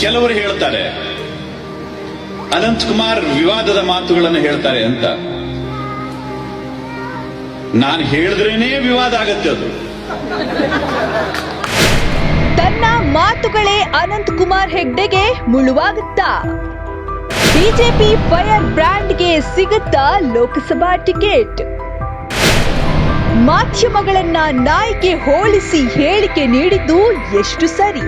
ಕೆಲವರು ಹೇಳ್ತಾರೆ ಅನಂತ್ ಕುಮಾರ್ ವಿವಾದದ ಮಾತುಗಳನ್ನು ಹೇಳ್ತಾರೆ ಅಂತ. ನಾನು ಹೇಳಿದ್ರೇನೇ ವಿವಾದ ಆಗತ್ತೆ. ಅದು ತನ್ನ ಮಾತುಗಳೇ ಅನಂತ್ ಕುಮಾರ್ ಹೆಗ್ಡೆಗೆ ಮುಳುವಾಗುತ್ತಾ? ಬಿಜೆಪಿ ಫೈರ್ ಬ್ರ್ಯಾಂಡ್ಗೆ ಸಿಗುತ್ತಾ ಲೋಕಸಭಾ ಟಿಕೆಟ್? ಮಾಧ್ಯಮಗಳನ್ನ ನಾಯಿಗೆ ಹೋಲಿಸಿ ಹೇಳಿಕೆ ನೀಡಿದ್ದು ಎಷ್ಟು ಸರಿ?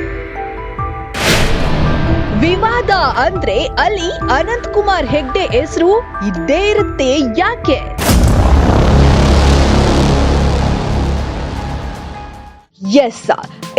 ವಿವಾದ ಅಂದ್ರೆ ಅಲ್ಲಿ ಅನಂತ್ ಕುಮಾರ್ ಹೆಗ್ಡೆ ಹೆಸರು ಇದ್ದೇ ಇರುತ್ತೆ ಯಾಕೆ? ಎಸ್,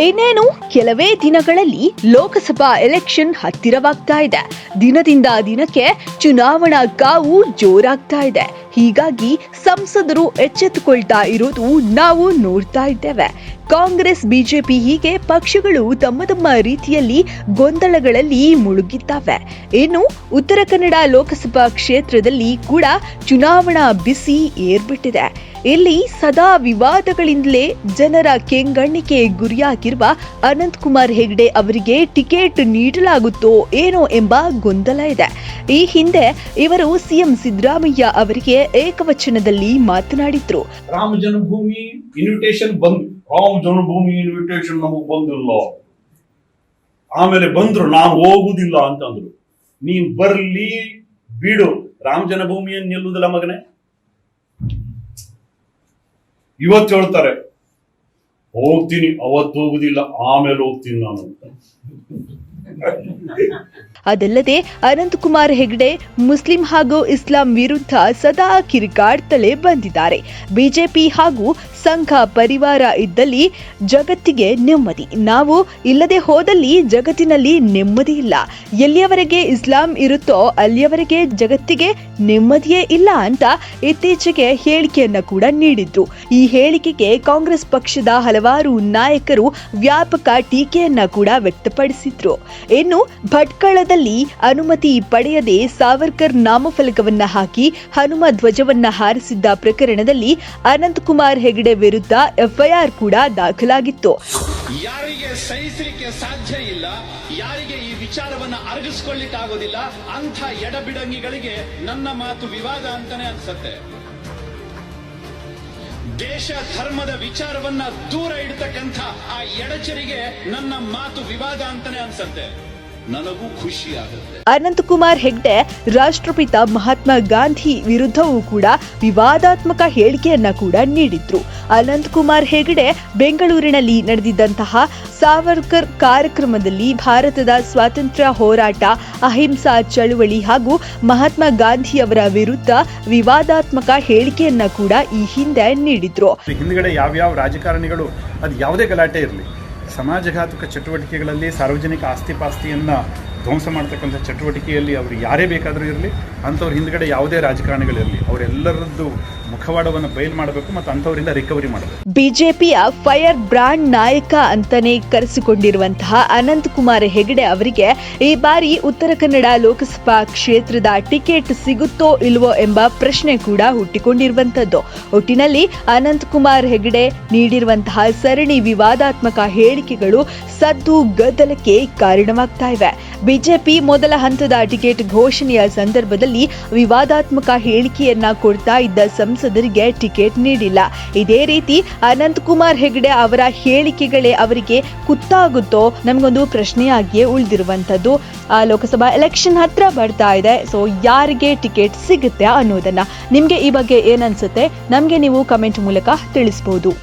ಇನ್ನೇನು ಕೆಲವೇ ದಿನಗಳಲ್ಲಿ ಲೋಕಸಭಾ ಎಲೆಕ್ಷನ್ ಹತ್ತಿರವಾಗ್ತಾ ಇದೆ. ದಿನದಿಂದ ದಿನಕ್ಕೆ ಚುನಾವಣಾ ಕಾವು ಜೋರಾಗ್ತಾ ಇದೆ. ಹೀಗಾಗಿ ಸಂಸದರು ಎಚ್ಚೆತ್ತುಕೊಳ್ತಾ ಇರೋದು ನಾವು ನೋಡ್ತಾ ಇದ್ದೇವೆ. ಕಾಂಗ್ರೆಸ್, ಬಿಜೆಪಿ ಹೀಗೆ ಪಕ್ಷಗಳು ತಮ್ಮ ತಮ್ಮ ರೀತಿಯಲ್ಲಿ ಗೊಂದಲಗಳಲ್ಲಿ ಮುಳುಗಿದ್ದಾವೆ. ಇನ್ನು ಉತ್ತರ ಕನ್ನಡ ಲೋಕಸಭಾ ಕ್ಷೇತ್ರದಲ್ಲಿ ಕೂಡ ಚುನಾವಣಾ ಬಿಸಿ ಏರ್ಬಿಟ್ಟಿದೆ. ಇಲ್ಲಿ ಸದಾ ವಿವಾದಗಳಿಂದಲೇ ಜನರ ಕೆಂಗಣ್ಣಿಗೆ ಗುರಿಯಾಗಿರುವ ಅನಂತ್ ಕುಮಾರ್ ಹೆಗ್ಡೆ ಅವರಿಗೆ ಟಿಕೆಟ್ ನೀಡಲಾಗುತ್ತೋ ಏನೋ ಎಂಬ ಗೊಂದಲ ಇದೆ. ಈ ಹಿಂದೆ ಇವರು ಸಿಎಂ ಸಿದ್ದರಾಮಯ್ಯ ಅವರಿಗೆ ಏಕವಚನದಲ್ಲಿ ಮಾತನಾಡಿದ್ರು. ರಾಮ ಜನ್ಮಭೂಮಿ ಇನ್ವಿಟೇಷನ್ ರಾಮ ಜನ್ಮಭೂಮಿ ಇನ್ವಿಟೇಷನ್ ನಮಗ್ ಬಂದಿಲ್ಲ, ಆಮೇಲೆ ಬಂದ್ರು ನಾನು ಹೋಗುದಿಲ್ಲ ಅಂತಂದ್ರು. ನೀನ್ ಬರ್ಲಿ ಬಿಡು, ರಾಮ ಜನ್ಮಭೂಮಿಯನ್ನು ನಿಲ್ಲುವುದಿಲ್ಲ ಮಗನೇ. ಇವತ್ತು ಹೇಳ್ತಾರೆ ಹೋಗ್ತೀನಿ, ಅವತ್ತು ಹೋಗುದಿಲ್ಲ, ಆಮೇಲೆ ಹೋಗ್ತೀನಿ ನಾನು. ಅದಲ್ಲದೆ ಅನಂತ್ ಕುಮಾರ್ ಹೆಗ್ಡೆ ಮುಸ್ಲಿಂ ಹಾಗೂ ಇಸ್ಲಾಂ ವಿರುದ್ಧ ಸದಾ ಕಿರಿಕಾಡ್ತಲೇ ಬಂದಿದ್ದಾರೆ. ಬಿಜೆಪಿ ಹಾಗೂ ಸಂಘ ಪರಿವಾರ ಇದ್ದಲ್ಲಿ ಜಗತ್ತಿಗೆ ನೆಮ್ಮದಿ, ನಾವು ಇಲ್ಲದೆ ಹೋದಲ್ಲಿ ಜಗತ್ತಿನಲ್ಲಿ ನೆಮ್ಮದಿ ಇಲ್ಲ. ಎಲ್ಲಿಯವರೆಗೆ ಇಸ್ಲಾಂ ಇರುತ್ತೋ ಅಲ್ಲಿಯವರೆಗೆ ಜಗತ್ತಿಗೆ ನೆಮ್ಮದಿಯೇ ಇಲ್ಲ ಅಂತ ಇತ್ತೀಚೆಗೆ ಹೇಳಿಕೆಯನ್ನ ಕೂಡ ನೀಡಿದ್ರು. ಈ ಹೇಳಿಕೆಗೆ ಕಾಂಗ್ರೆಸ್ ಪಕ್ಷದ ಹಲವಾರು ನಾಯಕರು ವ್ಯಾಪಕ ಟೀಕೆಯನ್ನ ಕೂಡ ವ್ಯಕ್ತಪಡಿಸಿದ್ರು. ಇನ್ನು ಭಟ್ಕಳದಲ್ಲಿ ಅನುಮತಿ ಪಡೆಯದೆ ಸಾವರ್ಕರ್ ನಾಮಫಲಕವನ್ನ ಹಾಕಿ ಹನುಮ ಧ್ವಜವನ್ನ ಹಾರಿಸಿದ್ದ ಪ್ರಕರಣದಲ್ಲಿ ಅನಂತ್ ಕುಮಾರ್ ಹೆಗ್ಡೆ ವಿರುದ್ಧ ಎಫ್ಐಆರ್ ಕೂಡ ದಾಖಲಾಗಿತ್ತು. ಯಾರಿಗೆ ಸಹಿಸಲಿಕ್ಕೆ ಸಾಧ್ಯ ಇಲ್ಲ, ಯಾರಿಗೆ ಈ ವಿಚಾರವನ್ನ ಅರಗಿಸ್ಕೊಳ್ಳಿಕ್ಕಾಗೋದಿಲ್ಲ, ಅಂಥ ಎಡಬಿಡಂಗಿಗಳಿಗೆ ನನ್ನ ಮಾತು ವಿವಾದ ಅಂತಾನೆ ಅನ್ಸತ್ತೆ. ದೇಶ ಧರ್ಮದ ವಿಚಾರವನ್ನ ದೂರ ಇಡ್ತಕ್ಕಂಥ ಆ ಎಡಚರಿಗೆ ನನ್ನ ಮಾತು ವಿವಾದ ಅಂತಾನೆ ಅನ್ಸತ್ತೆ. ನನಗೂ ಖುಷಿ ಆಗುತ್ತೆ. ಅನಂತ್ ಕುಮಾರ್ ಹೆಗ್ಡೆ ರಾಷ್ಟ್ರಪಿತ ಮಹಾತ್ಮ ಗಾಂಧಿ ವಿರುದ್ಧವೂ ಕೂಡ ವಿವಾದಾತ್ಮಕ ಹೇಳಿಕೆಯನ್ನ ಕೂಡ ನೀಡಿದ್ರು. ಅನಂತ್ ಕುಮಾರ್ ಹೆಗ್ಡೆ ಬೆಂಗಳೂರಿನಲ್ಲಿ ನಡೆದಿದ್ದಂತಹ ಸಾವರ್ಕರ್ ಕಾರ್ಯಕ್ರಮದಲ್ಲಿ ಭಾರತದ ಸ್ವಾತಂತ್ರ್ಯ ಹೋರಾಟ, ಅಹಿಂಸಾ ಚಳುವಳಿ ಹಾಗೂ ಮಹಾತ್ಮ ಗಾಂಧಿಯವರ ವಿರುದ್ಧ ವಿವಾದಾತ್ಮಕ ಹೇಳಿಕೆಯನ್ನ ಕೂಡ ಈ ಹಿಂದೆ ನೀಡಿದ್ರು. ಹಿಂದ್ಗಡೆ ಯಾವ್ಯಾವ ರಾಜಕಾರಣಿಗಳು ಅದು ಯಾವುದೇ ಗಲಾಟೆ ಇರಲಿ, ಸಮಾಜಘಾತಕ ಚಟುವಟಿಕೆಗಳಲ್ಲಿ ಸಾರ್ವಜನಿಕ ಆಸ್ತಿಪಾಸ್ತಿಯನ್ನು ಧ್ವಂಸ ಮಾಡ್ತಕ್ಕಂಥ ಚಟುವಟಿಕೆಯಲ್ಲಿ ಅವರು ಯಾರೇ ಬೇಕಾದರೂ ಇರಲಿ, ಅಂಥವ್ರ ಹಿಂದ್ಗಡೆ ಯಾವುದೇ ರಾಜಕಾರಣಿಗಳಿರಲಿ, ಅವರೆಲ್ಲರದ್ದು ಮುಖವಾಡವನ್ನು ಬಯಲು ಮಾಡಬೇಕು ಮತ್ತು ಅಂಥವರಿಂದ ರಿಕವರಿ ಮಾಡಬೇಕು. ಬಿಜೆಪಿಯ ಫೈರ್ ಬ್ರಾಂಡ್ ನಾಯಕ ಅಂತಾನೆ ಕರೆಸಿಕೊಂಡಿರುವಂತಹ ಅನಂತ್ ಕುಮಾರ್ ಹೆಗ್ಡೆ ಅವರಿಗೆ ಈ ಬಾರಿ ಉತ್ತರ ಕನ್ನಡ ಲೋಕಸಭಾ ಕ್ಷೇತ್ರದ ಟಿಕೆಟ್ ಸಿಗುತ್ತೋ ಇಲ್ವೋ ಎಂಬ ಪ್ರಶ್ನೆ ಕೂಡ ಹುಟ್ಟಿಕೊಂಡಿರುವಂತದ್ದು. ಒಟ್ಟಿನಲ್ಲಿ ಅನಂತ್ ಕುಮಾರ್ ಹೆಗ್ಡೆ ನೀಡಿರುವಂತಹ ಸರಣಿ ವಿವಾದಾತ್ಮಕ ಹೇಳಿಕೆಗಳು ಸದ್ದು ಗದ್ದಲಕ್ಕೆ ಕಾರಣವಾಗ್ತಾ ಇವೆ. ಬಿಜೆಪಿ ಮೊದಲ ಹಂತದ ಟಿಕೆಟ್ ಘೋಷಣೆಯ ಸಂದರ್ಭದಲ್ಲಿ ವಿವಾದಾತ್ಮಕ ಹೇಳಿಕೆಯನ್ನ ಕೊಡ್ತಾ ಇದ್ದ ಸಂಸದರಿಗೆ ಟಿಕೆಟ್ ನೀಡಿಲ್ಲ. ಇದೇ ರೀತಿ ಅನಂತ್ ಕುಮಾರ್ ಹೆಗ್ಡೆ ಅವರ ಹೇಳಿಕೆಗಳೇ ಅವರಿಗೆ ಕುತ್ತಾಗುತ್ತೋ ನಮಗೊಂದು ಪ್ರಶ್ನೆಯಾಗಿಯೇ ಉಳಿದಿರುವಂತದ್ದು. ಲೋಕಸಭಾ ಎಲೆಕ್ಷನ್ ಹತ್ರ ಬರ್ತಾ ಇದೆ. ಸೊ ಯಾರಿಗೆ ಟಿಕೆಟ್ ಸಿಗುತ್ತೆ ಅನ್ನೋದನ್ನ ನಿಮ್ಗೆ ಈ ಬಗ್ಗೆ ಏನನ್ಸುತ್ತೆ ನಮ್ಗೆ ನೀವು ಕಮೆಂಟ್ ಮೂಲಕ ತಿಳಿಸಬಹುದು.